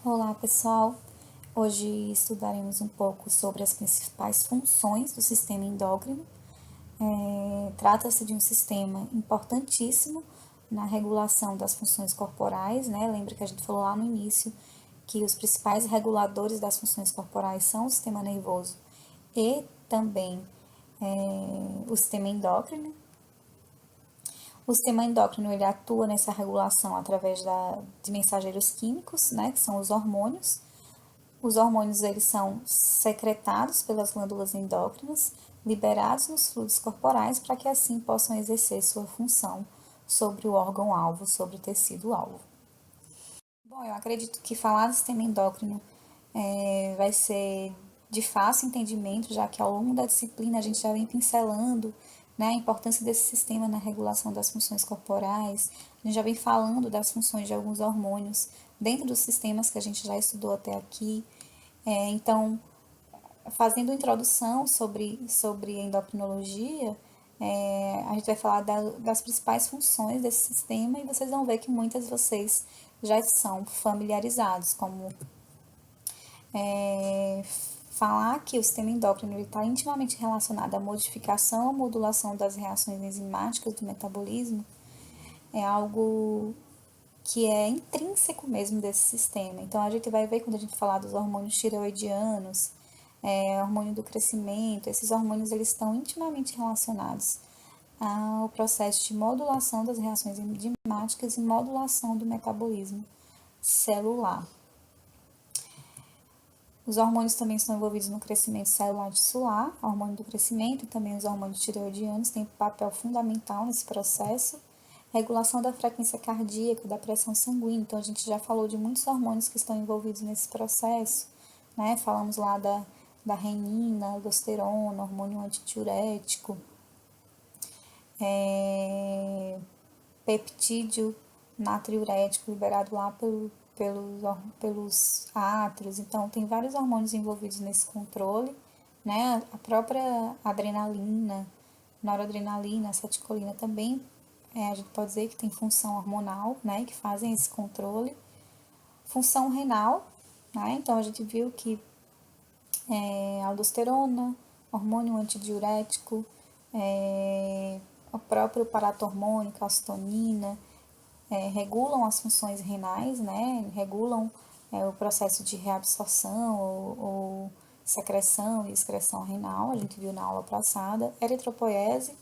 Olá, pessoal! Hoje estudaremos um pouco sobre as principais funções do sistema endócrino. Trata-se de um sistema importantíssimo na regulação das funções corporais, né? Lembra que a gente falou lá no início que os principais reguladores das funções corporais são o sistema nervoso e também o sistema endócrino. O sistema endócrino ele atua nessa regulação através de mensageiros químicos, né, que são os hormônios. Os hormônios eles são secretados pelas glândulas endócrinas, liberados nos fluidos corporais para que assim possam exercer sua função sobre o órgão-alvo, sobre o tecido-alvo. Bom, eu acredito que falar do sistema endócrino vai ser de fácil entendimento, já que ao longo da disciplina a gente já vem pincelando, né, a importância desse sistema na regulação das funções corporais, a gente já vem falando das funções de alguns hormônios dentro dos sistemas que a gente já estudou até aqui. Então, fazendo introdução sobre endocrinologia, a gente vai falar das principais funções desse sistema e vocês vão ver que muitas de vocês já são familiarizados, como é, falar que o sistema endócrino está intimamente relacionado à modificação ou modulação das reações enzimáticas do metabolismo, é algo que é intrínseco mesmo desse sistema. Então, a gente vai ver quando a gente falar dos hormônios tireoidianos, hormônio do crescimento, esses hormônios eles estão intimamente relacionados ao processo de modulação das reações enzimáticas e modulação do metabolismo celular. Os hormônios também estão envolvidos no crescimento celular tissular, o hormônio do crescimento e também os hormônios tireoidianos têm um papel fundamental nesse processo. Regulação da frequência cardíaca, da pressão sanguínea, então a gente já falou de muitos hormônios que estão envolvidos nesse processo, né? Falamos lá da renina, aldosterona, hormônio antidiurético, peptídeo natriurético liberado lá pelos átrios. Então, tem vários hormônios envolvidos nesse controle, né? A própria adrenalina, noradrenalina, acetilcolina também, a gente pode dizer que tem função hormonal, né? Que fazem esse controle. Função renal, né? Então, a gente viu que aldosterona, hormônio antidiurético, o próprio paratormônio, calcitonina, regulam as funções renais, né? Regulam o processo de reabsorção ou secreção e excreção renal, a gente viu na aula passada. Eritropoiese,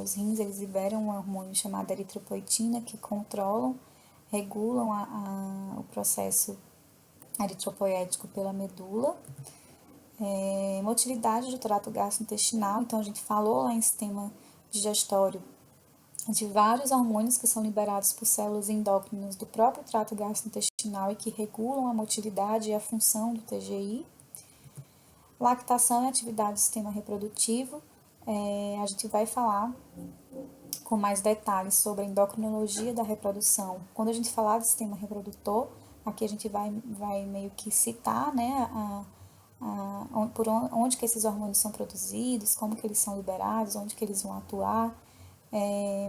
os rins eles liberam um hormônio chamado eritropoetina que controlam, regulam o processo eritropoético pela medula. Motilidade do trato gastrointestinal, então a gente falou lá em sistema digestório de vários hormônios que são liberados por células endócrinas do próprio trato gastrointestinal e que regulam a motilidade e a função do TGI. Lactação e atividade do sistema reprodutivo, a gente vai falar com mais detalhes sobre a endocrinologia da reprodução. Quando a gente falar do sistema reprodutor, aqui a gente vai meio que citar, né, por onde que esses hormônios são produzidos, como que eles são liberados, onde que eles vão atuar,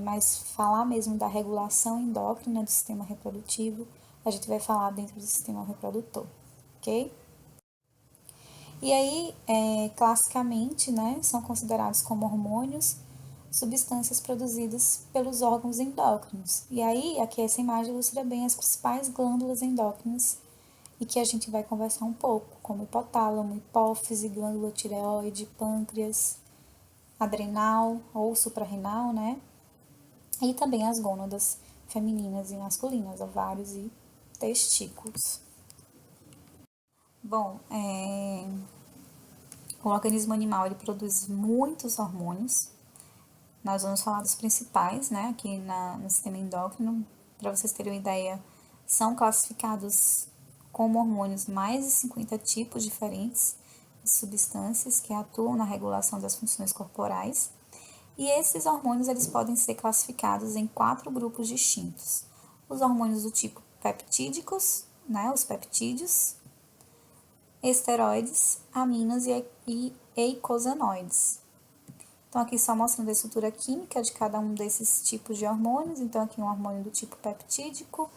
mas falar mesmo da regulação endócrina do sistema reprodutivo, a gente vai falar dentro do sistema reprodutor, ok? E aí, classicamente, né, são considerados como hormônios substâncias produzidas pelos órgãos endócrinos. E aí, aqui essa imagem ilustra bem as principais glândulas endócrinas e que a gente vai conversar um pouco, como hipotálamo, hipófise, glândula tireoide, pâncreas, adrenal ou suprarrenal, né? E também as gônadas femininas e masculinas, ovários e testículos. Bom, o organismo animal ele produz muitos hormônios. Nós vamos falar dos principais, né, aqui no sistema endócrino. Para vocês terem uma ideia, são classificados como hormônios mais de 50 tipos diferentes de substâncias que atuam na regulação das funções corporais. E esses hormônios eles podem ser classificados em 4 grupos distintos. Os hormônios do tipo peptídicos, né, os peptídeos, esteroides, aminas e eicosanoides. Então, aqui só mostrando a estrutura química de cada um desses tipos de hormônios. Então, aqui um hormônio do tipo peptídico,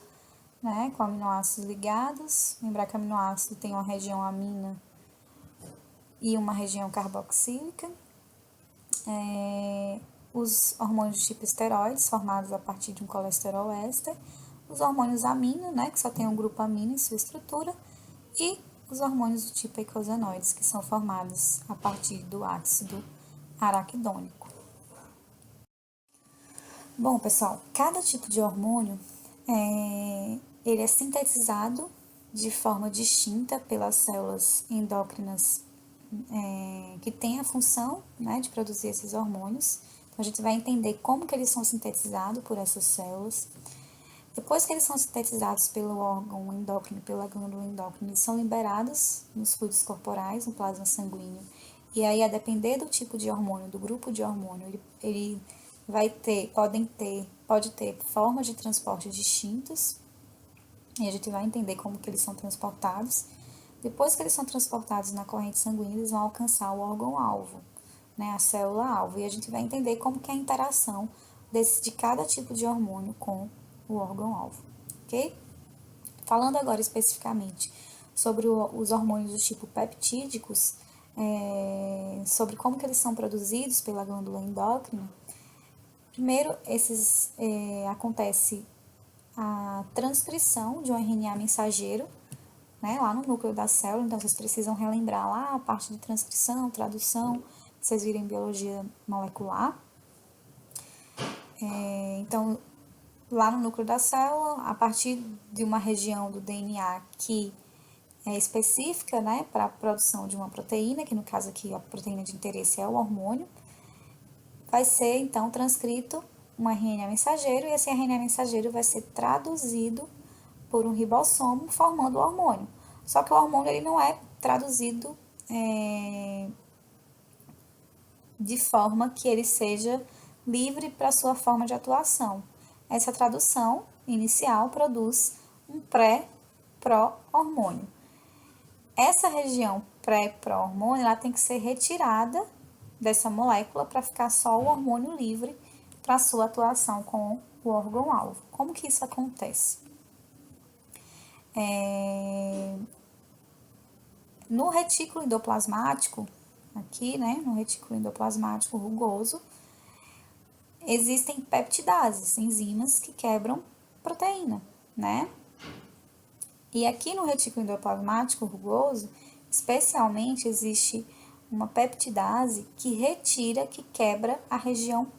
né, com aminoácidos ligados. Lembrar que aminoácido tem uma região amina e uma região carboxílica. Os hormônios de tipo esteroides, formados a partir de um colesterol éster. Os hormônios amino, né, que só tem um grupo amino em sua estrutura. E os hormônios do tipo eicosanoides, que são formados a partir do ácido araquidônico. Bom, pessoal, cada tipo de hormônio ele é sintetizado de forma distinta pelas células endócrinas que têm a função, né, de produzir esses hormônios. Então, a gente vai entender como que eles são sintetizados por essas células. Depois que eles são sintetizados pelo órgão endócrino, pela glândula endócrina, eles são liberados nos fluidos corporais, no plasma sanguíneo. E aí, a depender do tipo de hormônio, do grupo de hormônio, ele pode ter formas de transporte distintas. E a gente vai entender como que eles são transportados. Depois que eles são transportados na corrente sanguínea, eles vão alcançar o órgão-alvo, né, a célula-alvo. E a gente vai entender como que é a interação de cada tipo de hormônio com o órgão-alvo, ok? Falando agora especificamente sobre os hormônios do tipo peptídicos, sobre como que eles são produzidos pela glândula endócrina. Primeiro, acontece a transcrição de um RNA mensageiro, né, lá no núcleo da célula. Então, vocês precisam relembrar lá a parte de transcrição, tradução, vocês viram em biologia molecular. Então, lá no núcleo da célula, a partir de uma região do DNA que é específica, né, para a produção de uma proteína, que no caso aqui a proteína de interesse é o hormônio, vai ser então transcrito um RNA mensageiro, e esse RNA mensageiro vai ser traduzido por um ribossomo, formando o hormônio. Só que o hormônio ele não é traduzido de forma que ele seja livre para sua forma de atuação. Essa tradução inicial produz um pré-pró-hormônio. Essa região pré-pró-hormônio ela tem que ser retirada dessa molécula para ficar só o hormônio livre para sua atuação com o órgão-alvo. Como que isso acontece? No retículo endoplasmático, aqui, né, no retículo endoplasmático rugoso, existem peptidases, enzimas que quebram proteína, né? E aqui no retículo endoplasmático rugoso, especialmente existe uma peptidase que retira, que quebra a região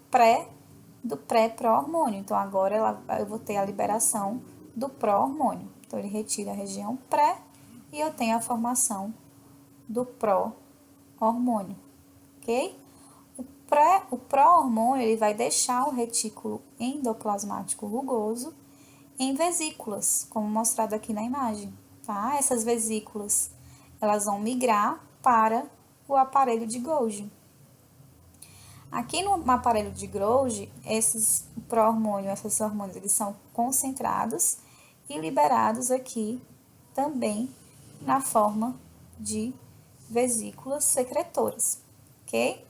do pré-pró-hormônio. Então, agora eu vou ter a liberação do pró-hormônio. Então, ele retira a região pré e eu tenho a formação do pró-hormônio, ok? O pró-hormônio ele vai deixar o retículo endoplasmático rugoso em vesículas, como mostrado aqui na imagem, tá? Essas vesículas, elas vão migrar para o aparelho de Golgi. Aqui no aparelho de Golgi, esses pró-hormônios, esses hormônios, eles são concentrados e liberados aqui também na forma de vesículas secretoras, ok?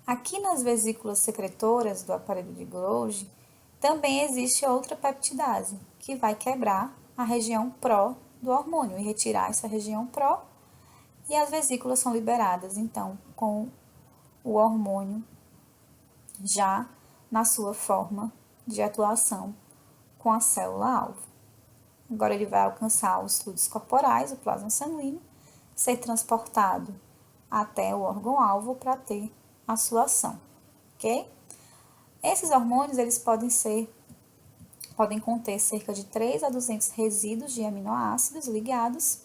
Aqui nas vesículas secretoras do aparelho de Golgi, também existe outra peptidase, que vai quebrar a região pró do hormônio e retirar essa região pró, e as vesículas são liberadas, então, com o hormônio já na sua forma de atuação com a célula-alvo. Agora ele vai alcançar os fluidos corporais, o plasma sanguíneo, ser transportado até o órgão-alvo para ter a sua ação, ok? Esses hormônios, eles podem conter cerca de 3 a 200 resíduos de aminoácidos ligados,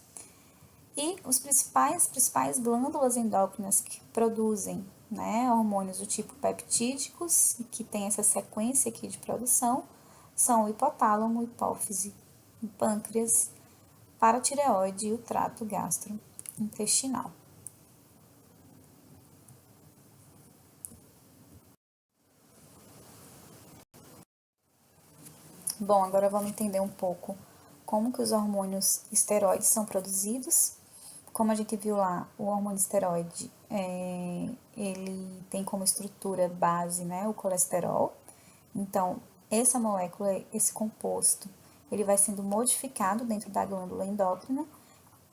e os principais glândulas endócrinas que produzem, né, hormônios do tipo peptídicos e que tem essa sequência aqui de produção são o hipotálamo, hipófise, o pâncreas, paratireoide e o trato gastrointestinal. Bom, agora vamos entender um pouco como que os hormônios esteroides são produzidos. Como a gente viu lá, o hormônio esteroide, ele tem como estrutura base, né, o colesterol. Então, essa molécula, esse composto, ele vai sendo modificado dentro da glândula endócrina,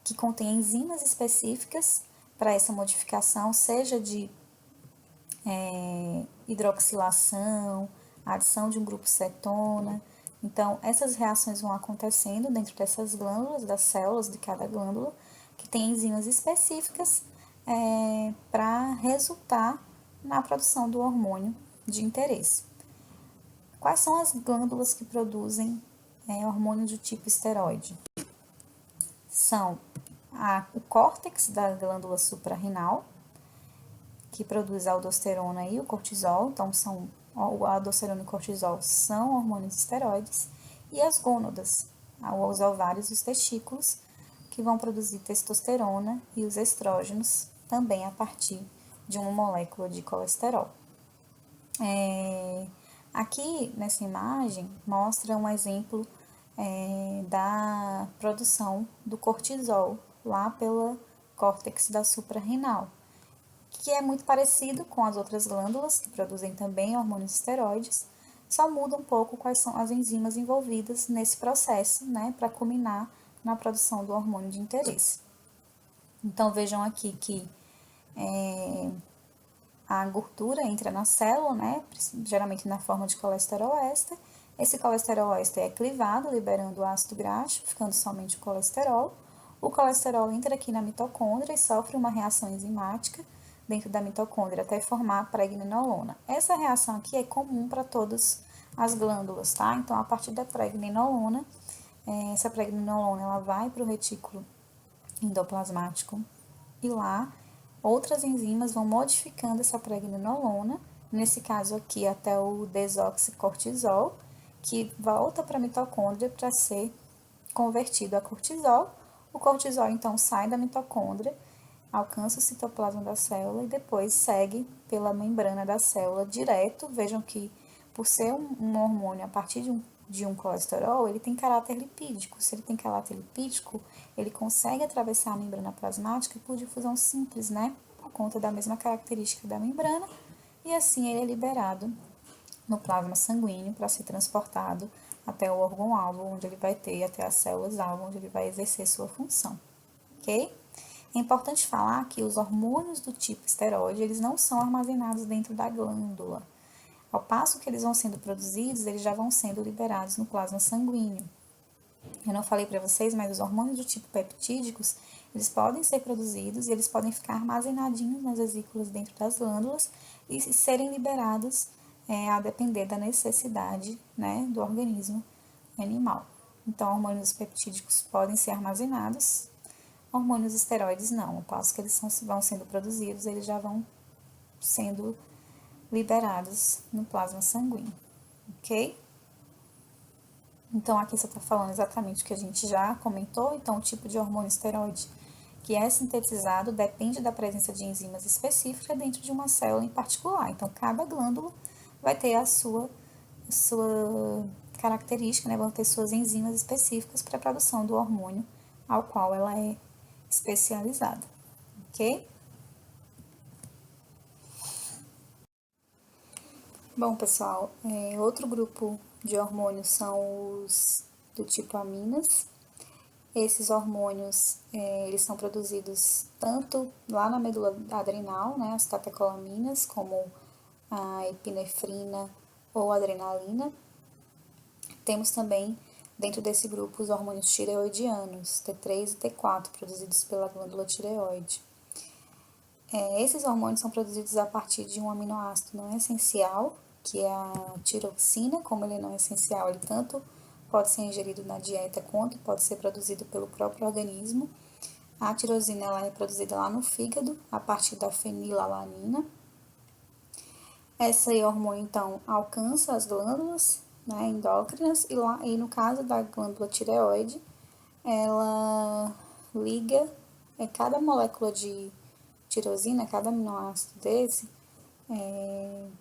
que contém enzimas específicas para essa modificação, seja de hidroxilação, adição de um grupo cetona. Então, essas reações vão acontecendo dentro dessas glândulas, das células de cada glândula, que tem enzimas específicas para resultar na produção do hormônio de interesse. Quais são as glândulas que produzem hormônio do tipo esteroide? São o córtex da glândula suprarrenal, que produz a aldosterona e o cortisol, então a aldosterona e o cortisol são hormônios esteroides, e as gônadas, os ovários e os testículos, que vão produzir testosterona e os estrógenos, também a partir de uma molécula de colesterol. Aqui nessa imagem mostra um exemplo da produção do cortisol lá pela córtex da suprarrenal, que é muito parecido com as outras glândulas, que produzem também hormônios esteroides, só muda um pouco quais são as enzimas envolvidas nesse processo, né, para culminar na produção do hormônio de interesse. Então, vejam aqui que a gordura entra na célula, né, geralmente na forma de colesterol éster. Esse colesterol éster é clivado, liberando o ácido graxo, ficando somente o colesterol. O colesterol entra aqui na mitocôndria e sofre uma reação enzimática dentro da mitocôndria até formar a pregnenolona. Essa reação aqui é comum para todas as glândulas, tá? Então, a partir da pregnenolona, essa pregnenolona ela vai para o retículo endoplasmático e lá outras enzimas vão modificando essa pregnenolona, nesse caso aqui até o desoxicortisol, que volta para a mitocôndria para ser convertido a cortisol. O cortisol então sai da mitocôndria, alcança o citoplasma da célula e depois segue pela membrana da célula direto. Vejam que por ser um hormônio a partir de um colesterol, ele tem caráter lipídico. Se ele tem caráter lipídico, ele consegue atravessar a membrana plasmática por difusão simples, né? Por conta da mesma característica da membrana, e assim ele é liberado no plasma sanguíneo para ser transportado até o órgão-alvo, onde ele vai ter, até as células-alvo, onde ele vai exercer sua função, ok? É importante falar que os hormônios do tipo esteroide, eles não são armazenados dentro da glândula. Ao passo que eles vão sendo produzidos, eles já vão sendo liberados no plasma sanguíneo. Eu não falei para vocês, mas os hormônios do tipo peptídicos, eles podem ser produzidos e eles podem ficar armazenadinhos nas vesículas dentro das glândulas e serem liberados a depender da necessidade, né, do organismo animal. Então, hormônios peptídicos podem ser armazenados, hormônios esteroides não. Ao passo que eles vão sendo produzidos, eles já vão sendo liberados no plasma sanguíneo, ok? Então, aqui você está falando exatamente o que a gente já comentou. Então, o tipo de hormônio esteroide que é sintetizado depende da presença de enzimas específicas dentro de uma célula em particular. Então, cada glândula vai ter a sua característica, né? Vão ter suas enzimas específicas para a produção do hormônio ao qual ela é especializada, ok? Bom, pessoal, outro grupo de hormônios são os do tipo aminas. Esses hormônios, eles são produzidos tanto lá na medula adrenal, né, as catecolaminas, como a epinefrina ou adrenalina. Temos também, dentro desse grupo, os hormônios tireoidianos, T3 e T4, produzidos pela glândula tireoide. Esses hormônios são produzidos a partir de um aminoácido não essencial, que é a tiroxina. Como ele não é essencial, ele tanto pode ser ingerido na dieta quanto pode ser produzido pelo próprio organismo. A tirosina ela é produzida lá no fígado, a partir da fenilalanina. Esse hormônio, então, alcança as glândulas, né, endócrinas, e no caso da glândula tireoide, ela liga cada molécula de tirosina, cada aminoácido desse,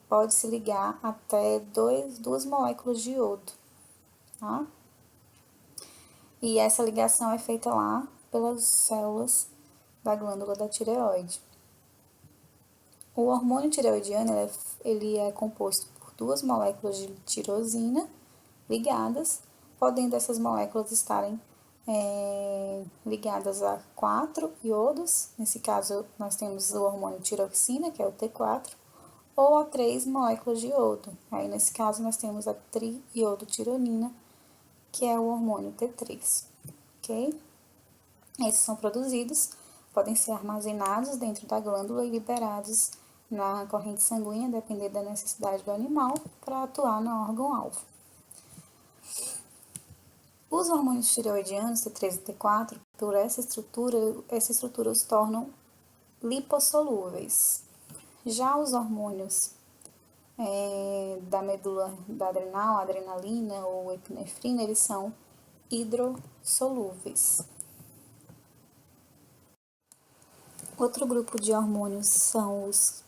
pode se ligar até duas moléculas de iodo, tá? E essa ligação é feita lá pelas células da glândula da tireoide. O hormônio tireoidiano, ele é composto por duas moléculas de tirosina ligadas podendo essas moléculas estarem ligadas a 4 iodos. Nesse caso, nós temos o hormônio tiroxina, que é o T4, ou a 3 moléculas de iodo. Aí, nesse caso, nós temos a triiodotironina, que é o hormônio T3, ok? Esses são produzidos, podem ser armazenados dentro da glândula e liberados na corrente sanguínea, dependendo da necessidade do animal, para atuar no órgão-alvo. Os hormônios tireoidianos, T3 e T4, por essa estrutura os tornam lipossolúveis. Já os hormônios da medula da adrenal, adrenalina ou epinefrina, eles são hidrossolúveis. Outro grupo de hormônios são os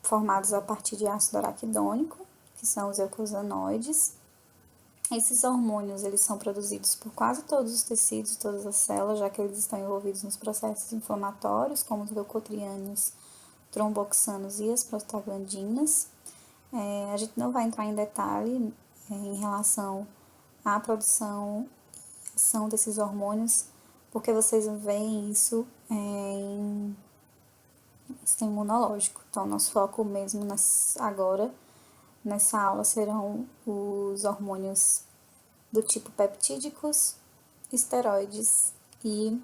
formados a partir de ácido araquidônico, que são os eicosanoides. Esses hormônios, eles são produzidos por quase todos os tecidos, todas as células, já que eles estão envolvidos nos processos inflamatórios, como os leucotrienos, tromboxanos e as prostaglandinas. A gente não vai entrar em detalhe em relação à produção e ação desses hormônios, porque vocês veem isso em sistema imunológico. Então, nosso foco mesmo agora, nessa aula, serão os hormônios do tipo peptídicos, esteroides e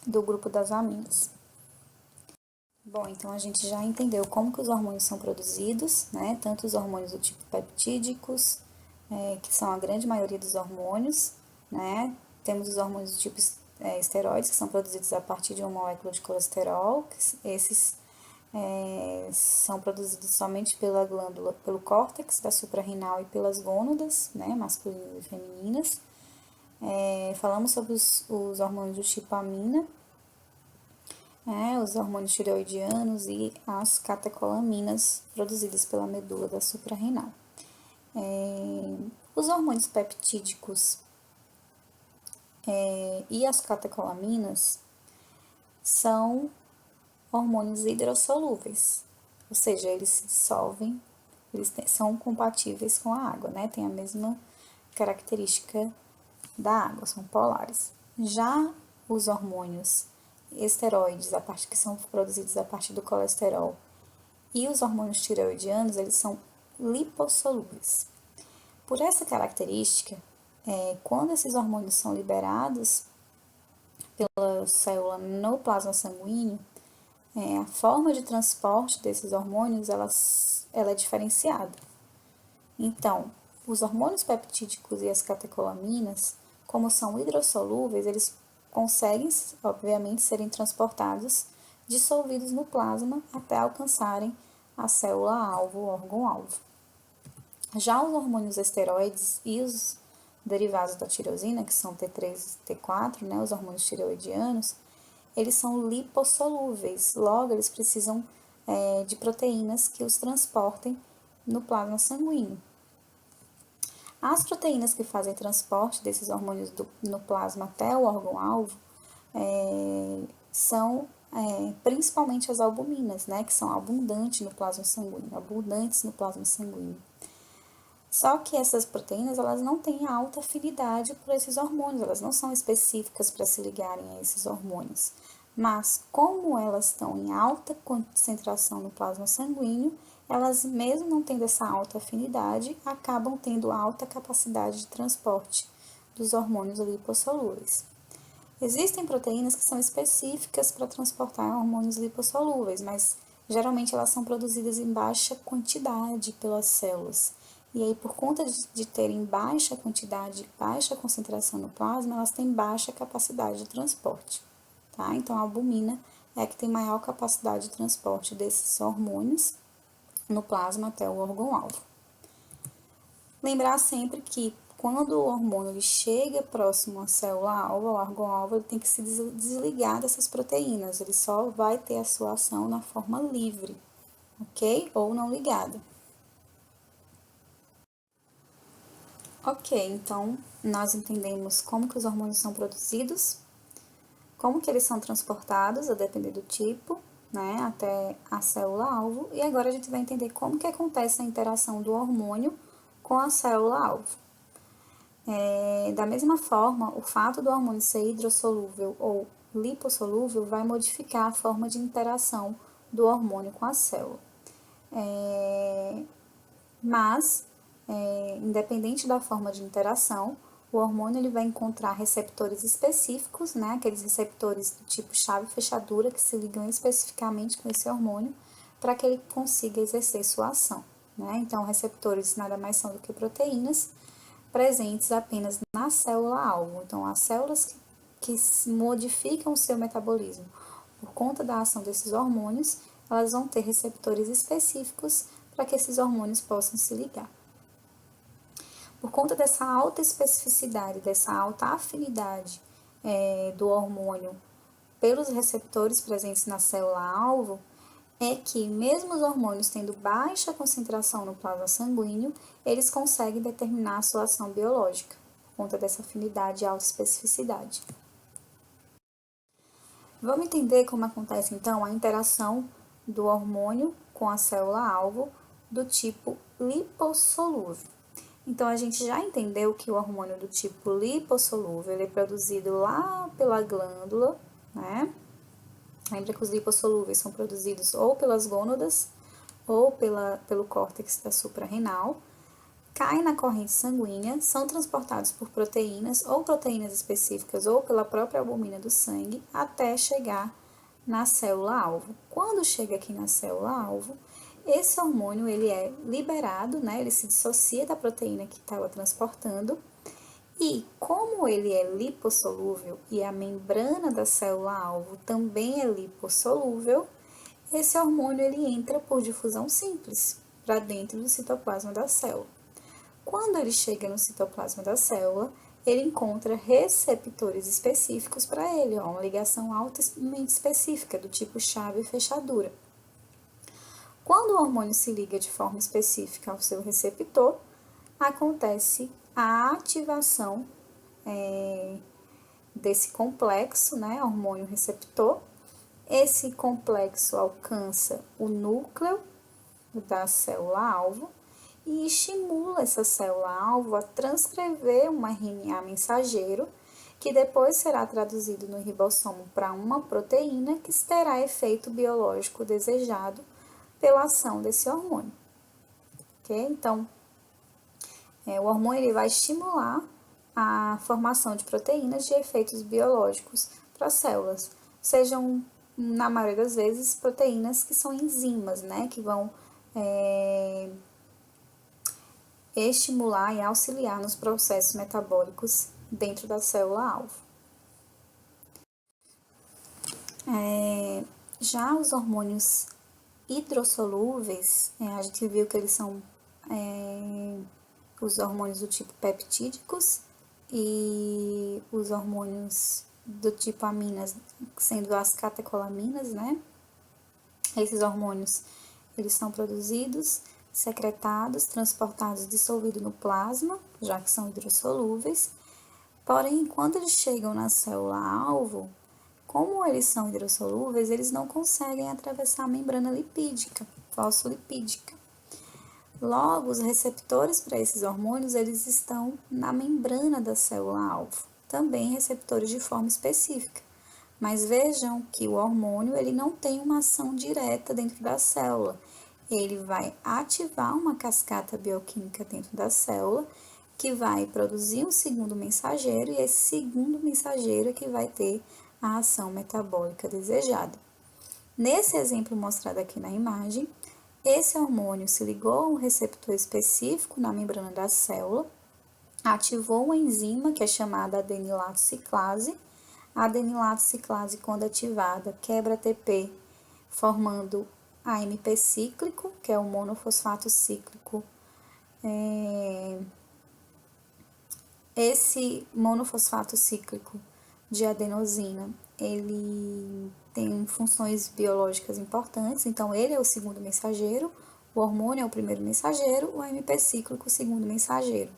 do grupo das aminas. Bom, então a gente já entendeu como que os hormônios são produzidos, né? Tanto os hormônios do tipo peptídicos, que são a grande maioria dos hormônios, né? Temos os hormônios do tipo esteroides, que são produzidos a partir de uma molécula de colesterol. Esses são produzidos somente pela glândula, pelo córtex da suprarrenal e pelas gônadas, né? Masculinas e femininas. Falamos sobre os hormônios do tipo amina, os hormônios tireoidianos e as catecolaminas produzidas pela medula da suprarrenal. Os hormônios peptídicos e as catecolaminas são hormônios hidrossolúveis, ou seja, eles se dissolvem, são compatíveis com a água, né? Tem a mesma característica da água, são polares. Já os hormônios esteroides, que são produzidos a partir do colesterol, e os hormônios tireoidianos, eles são lipossolúveis. Por essa característica, quando esses hormônios são liberados pela célula no plasma sanguíneo, a forma de transporte desses hormônios, ela é diferenciada. Então, os hormônios peptídicos e as catecolaminas, como são hidrossolúveis, eles conseguem, obviamente, serem transportados, dissolvidos no plasma, até alcançarem a célula-alvo, o órgão-alvo. Já os hormônios esteroides e os derivados da tirosina, que são T3 e T4, né, os hormônios tireoidianos, eles são lipossolúveis, logo eles precisam de proteínas que os transportem no plasma sanguíneo. As proteínas que fazem transporte desses hormônios no plasma até o órgão-alvo são principalmente as albuminas, né, que são abundantes no plasma sanguíneo. Só que essas proteínas, elas não têm alta afinidade por esses hormônios, elas não são específicas para se ligarem a esses hormônios. Mas, como elas estão em alta concentração no plasma sanguíneo, elas, mesmo não tendo essa alta afinidade, acabam tendo alta capacidade de transporte dos hormônios lipossolúveis. Existem proteínas que são específicas para transportar hormônios lipossolúveis, mas geralmente elas são produzidas em baixa quantidade pelas células. E aí, por conta de terem baixa quantidade, baixa concentração no plasma, elas têm baixa capacidade de transporte, tá? Então, a albumina é a que tem maior capacidade de transporte desses hormônios no plasma até o órgão-alvo. Lembrar sempre que quando o hormônio chega próximo à célula-alvo, ao órgão-alvo, ele tem que se desligar dessas proteínas, ele só vai ter a sua ação na forma livre, ok? Ou não ligada. Ok, então nós entendemos como que os hormônios são produzidos, como que eles são transportados, a depender do tipo, né, até a célula-alvo, e agora a gente vai entender como que acontece a interação do hormônio com a célula-alvo. Da mesma forma, o fato do hormônio ser hidrossolúvel ou lipossolúvel vai modificar a forma de interação do hormônio com a célula. Mas, independente da forma de interação, o hormônio ele vai encontrar receptores específicos, né, aqueles receptores do tipo chave e fechadura que se ligam especificamente com esse hormônio para que ele consiga exercer sua ação. Né? Então, receptores nada mais são do que proteínas presentes apenas na célula-alvo. Então, as células que modificam o seu metabolismo por conta da ação desses hormônios, elas vão ter receptores específicos para que esses hormônios possam se ligar. Por conta dessa alta especificidade, dessa alta afinidade do hormônio pelos receptores presentes na célula-alvo, é que mesmo os hormônios tendo baixa concentração no plasma sanguíneo, eles conseguem determinar a sua ação biológica, por conta dessa afinidade e alta especificidade. Vamos entender como acontece, então, a interação do hormônio com a célula-alvo do tipo lipossolúvel. Então, a gente já entendeu que o hormônio do tipo lipossolúvel ele é produzido lá pela glândula, né? Lembra que os lipossolúveis são produzidos ou pelas gônadas ou pelo córtex da suprarrenal, caem na corrente sanguínea, são transportados por proteínas ou proteínas específicas ou pela própria albumina do sangue até chegar na célula-alvo. Quando chega aqui na célula-alvo, esse hormônio ele é liberado, né? Ele se dissocia da proteína que estava transportando e como ele é lipossolúvel e a membrana da célula-alvo também é lipossolúvel, esse hormônio ele entra por difusão simples para dentro do citoplasma da célula. Quando ele chega no citoplasma da célula, ele encontra receptores específicos para ele, uma ligação altamente específica, do tipo chave e fechadura. Quando o hormônio se liga de forma específica ao seu receptor, acontece a ativação desse complexo, né, hormônio-receptor. Esse complexo alcança o núcleo da célula-alvo e estimula essa célula-alvo a transcrever um RNA mensageiro, que depois será traduzido no ribossomo para uma proteína que terá efeito biológico desejado pela ação desse hormônio. Okay? Então, o hormônio ele vai estimular a formação de proteínas de efeitos biológicos para as células, sejam, na maioria das vezes, proteínas que são enzimas, né, que vão estimular e auxiliar nos processos metabólicos dentro da célula-alvo. Já os hormônios hidrossolúveis, a gente viu que eles são os hormônios do tipo peptídicos e os hormônios do tipo aminas, sendo as catecolaminas, né? Esses hormônios, eles são produzidos, secretados, transportados, dissolvidos no plasma, já que são hidrossolúveis. Porém, quando eles chegam na célula-alvo, como eles são hidrossolúveis, eles não conseguem atravessar a membrana lipídica, fosfolipídica. Logo, os receptores para esses hormônios, eles estão na membrana da célula-alvo, também receptores de forma específica. Mas vejam que o hormônio, ele não tem uma ação direta dentro da célula. Ele vai ativar uma cascata bioquímica dentro da célula, que vai produzir um segundo mensageiro, e esse segundo mensageiro é que vai ter a ação metabólica desejada. Nesse exemplo mostrado aqui na imagem, esse hormônio se ligou a um receptor específico na membrana da célula, ativou uma enzima que é chamada adenilato ciclase. A adenilato ciclase, quando ativada, quebra ATP, formando AMP cíclico, que é o monofosfato cíclico. Esse monofosfato cíclico de adenosina, ele tem funções biológicas importantes, então ele é o segundo mensageiro, o hormônio é o primeiro mensageiro, o AMP cíclico o segundo mensageiro.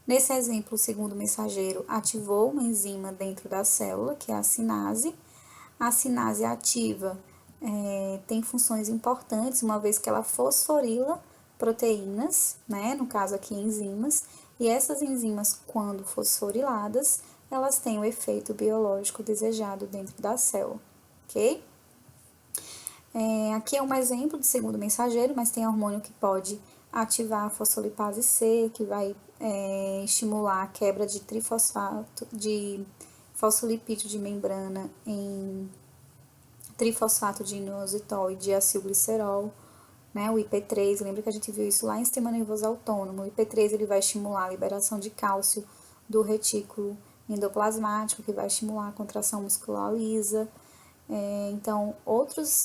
Nesse exemplo, o segundo mensageiro ativou uma enzima dentro da célula, que é a sinase. A sinase ativa tem funções importantes, uma vez que ela fosforila proteínas, né, no caso aqui enzimas, E essas enzimas, quando fosforiladas, elas têm o efeito biológico desejado dentro da célula, ok? Aqui é um exemplo de segundo mensageiro, mas tem hormônio que pode ativar a fosfolipase C, que vai estimular a quebra de trifosfato, de fosfolipídio de membrana em trifosfato de inositol e diacilglicerol, né? O IP3, lembra que a gente viu isso lá em sistema nervoso autônomo. O IP3 ele vai estimular a liberação de cálcio do retículo endoplasmático, que vai estimular a contração muscular lisa. Então,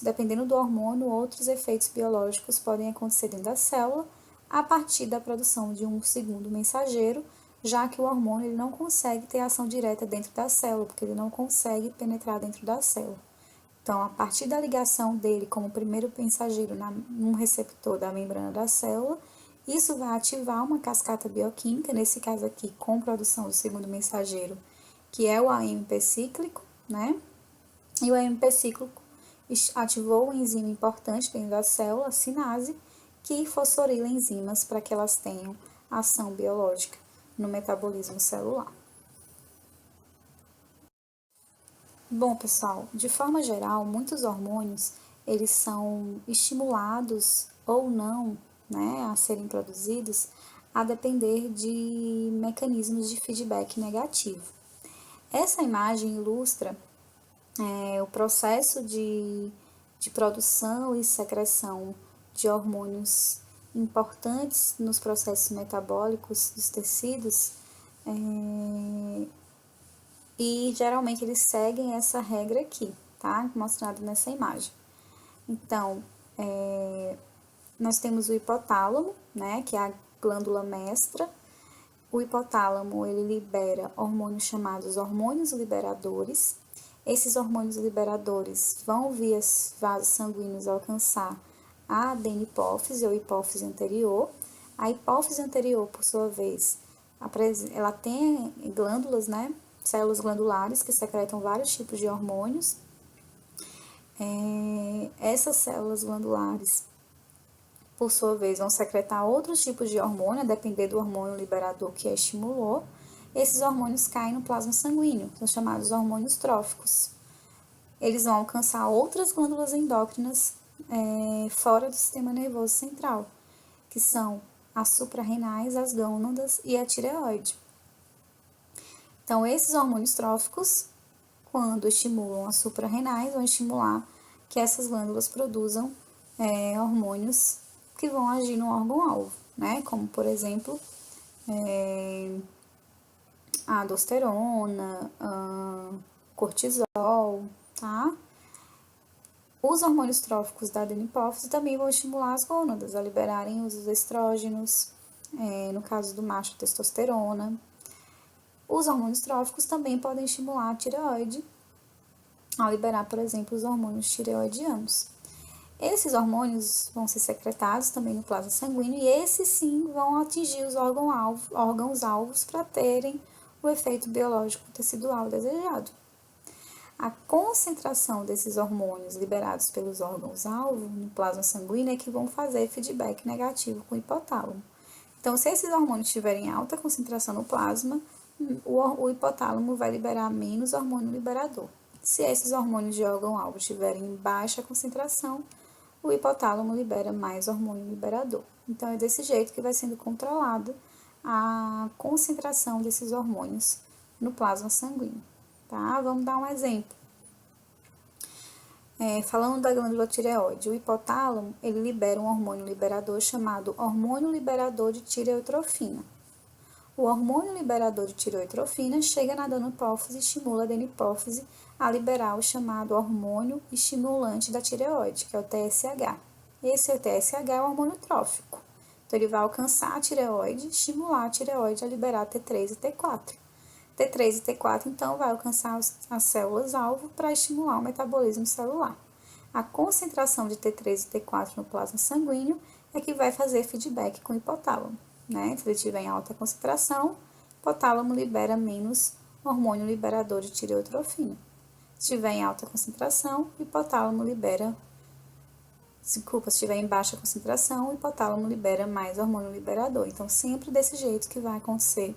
dependendo do hormônio, outros efeitos biológicos podem acontecer dentro da célula a partir da produção de um segundo mensageiro, já que o hormônio ele não consegue ter ação direta dentro da célula, porque ele não consegue penetrar dentro da célula. Então, a partir da ligação dele como primeiro mensageiro num receptor da membrana da célula, isso vai ativar uma cascata bioquímica, nesse caso aqui com produção do segundo mensageiro, que é o AMP cíclico, né? E o AMP cíclico ativou uma enzima importante dentro da célula, a sinase, que fosforila enzimas para que elas tenham ação biológica no metabolismo celular. Bom, pessoal, de forma geral, muitos hormônios, eles são estimulados ou não, né, a serem produzidos, a depender de mecanismos de feedback negativo. Essa imagem ilustra o processo de produção e secreção de hormônios importantes nos processos metabólicos dos tecidos, e geralmente eles seguem essa regra aqui, tá? Mostrado nessa imagem. Então, nós temos o hipotálamo, né, que é a glândula mestra. O hipotálamo, ele libera hormônios chamados hormônios liberadores. Esses hormônios liberadores vão via vasos sanguíneos alcançar a adenipófise ou hipófise anterior. A hipófise anterior, por sua vez, ela tem glândulas, né, células glandulares que secretam vários tipos de hormônios. Essas células glandulares, por sua vez, vão secretar outros tipos de hormônio, a depender do hormônio liberador que a estimulou. Esses hormônios caem no plasma sanguíneo, são chamados hormônios tróficos. Eles vão alcançar outras glândulas endócrinas fora do sistema nervoso central, que são as suprarrenais, as gônadas e a tireoide. Então, esses hormônios tróficos, quando estimulam as suprarrenais, vão estimular que essas glândulas produzam hormônios que vão agir no órgão-alvo, né? Como, por exemplo, a aldosterona, a cortisol, tá? Os hormônios tróficos da adenipófise também vão estimular as gônadas a liberarem os estrógenos, no caso do macho, a testosterona. Os hormônios tróficos também podem estimular a tireoide, ao liberar, por exemplo, os hormônios tireoidianos. Esses hormônios vão ser secretados também no plasma sanguíneo e esses sim vão atingir os órgãos-alvos para terem o efeito biológico tecidual desejado. A concentração desses hormônios liberados pelos órgãos-alvo no plasma sanguíneo é que vão fazer feedback negativo com o hipotálamo. Então, se esses hormônios tiverem alta concentração no plasma, o hipotálamo vai liberar menos hormônio liberador. Se esses hormônios de órgão-alvo estiverem em baixa concentração, o hipotálamo libera mais hormônio liberador. Então, é desse jeito que vai sendo controlada a concentração desses hormônios no plasma sanguíneo, tá? Vamos dar um exemplo. Falando da glândula tireoide, o hipotálamo, ele libera um hormônio liberador chamado hormônio liberador de tireotrofina. O hormônio liberador de tireotrofina chega na adenopófise e estimula a adenipófise a liberar o chamado hormônio estimulante da tireoide, que é o TSH. Esse TSH é o hormônio trófico. Então, ele vai alcançar a tireoide, estimular a tireoide a liberar T3 e T4. T3 e T4, então, vai alcançar as células-alvo para estimular o metabolismo celular. A concentração de T3 e T4 no plasma sanguíneo é que vai fazer feedback com o hipotálamo, né? Se ele estiver em alta concentração, o hipotálamo libera menos hormônio liberador de tireotrofina. Se estiver em alta concentração, o hipotálamo libera Desculpa, se estiver em baixa concentração, o hipotálamo libera mais hormônio liberador. Então, sempre desse jeito que vai acontecer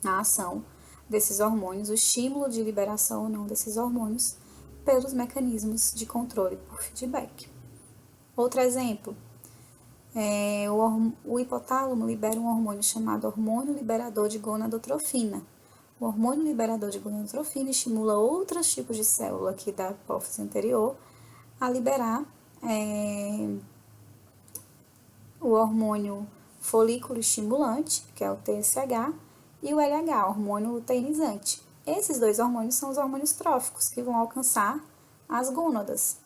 a ação desses hormônios, o estímulo de liberação ou não desses hormônios pelos mecanismos de controle por feedback. Outro exemplo, o hipotálamo libera um hormônio chamado hormônio liberador de gonadotrofina. O hormônio liberador de gonadotrofina estimula outros tipos de célula aqui da hipófise anterior a liberar o hormônio folículo estimulante, que é o TSH, e o LH, hormônio luteinizante. Esses dois hormônios são os hormônios tróficos, que vão alcançar as gônadas.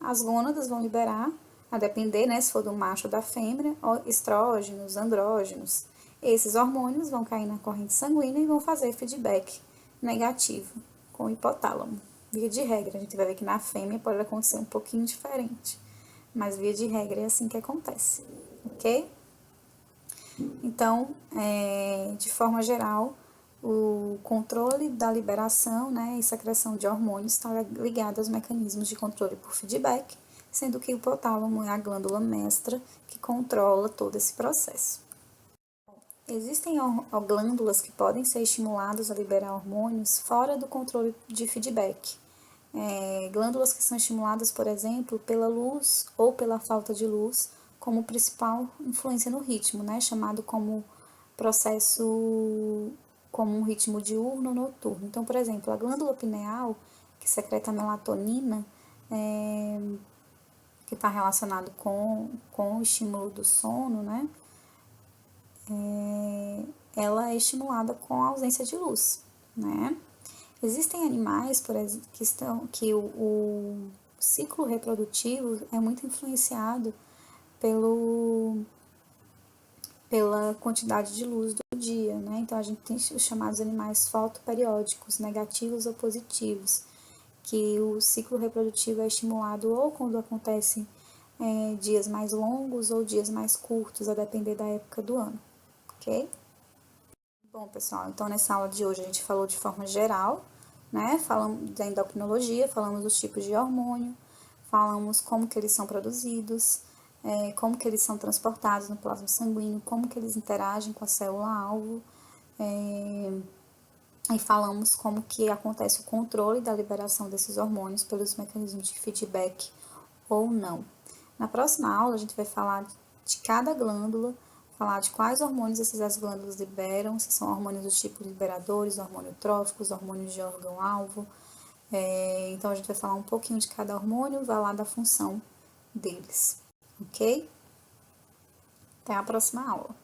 As gônadas vão liberar, a depender, né, se for do macho ou da fêmea, estrógenos, andrógenos. Esses hormônios vão cair na corrente sanguínea e vão fazer feedback negativo com o hipotálamo. Via de regra, a gente vai ver que na fêmea pode acontecer um pouquinho diferente, mas via de regra é assim que acontece, ok? Então, de forma geral, o controle da liberação, né, e secreção de hormônios está ligado aos mecanismos de controle por feedback, sendo que o hipotálamo é a glândula mestra que controla todo esse processo. Existem glândulas que podem ser estimuladas a liberar hormônios fora do controle de feedback. Glândulas que são estimuladas, por exemplo, pela luz ou pela falta de luz, como principal influência no ritmo, né? Chamado como processo, como um ritmo diurno ou noturno. Então, por exemplo, a glândula pineal, que secreta melatonina, que está relacionado com o estímulo do sono, né? Ela é estimulada com a ausência de luz, né? Existem animais, por exemplo, que o ciclo reprodutivo é muito influenciado pela quantidade de luz do dia, né? Então, a gente tem os chamados animais fotoperiódicos, negativos ou positivos, que o ciclo reprodutivo é estimulado ou quando acontecem dias mais longos ou dias mais curtos, a depender da época do ano, ok? Bom, pessoal, então nessa aula de hoje a gente falou de forma geral, né? Falamos da endocrinologia, falamos dos tipos de hormônio, falamos como que eles são produzidos, como que eles são transportados no plasma sanguíneo, como que eles interagem com a célula-alvo, e falamos como que acontece o controle da liberação desses hormônios pelos mecanismos de feedback ou não. Na próxima aula a gente vai falar de cada glândula, falar de quais hormônios essas glândulas liberam, se são hormônios do tipo liberadores, hormônio tróficos, hormônios de órgão-alvo. Então, a gente vai falar um pouquinho de cada hormônio, vai lá da função deles, ok? Até a próxima aula.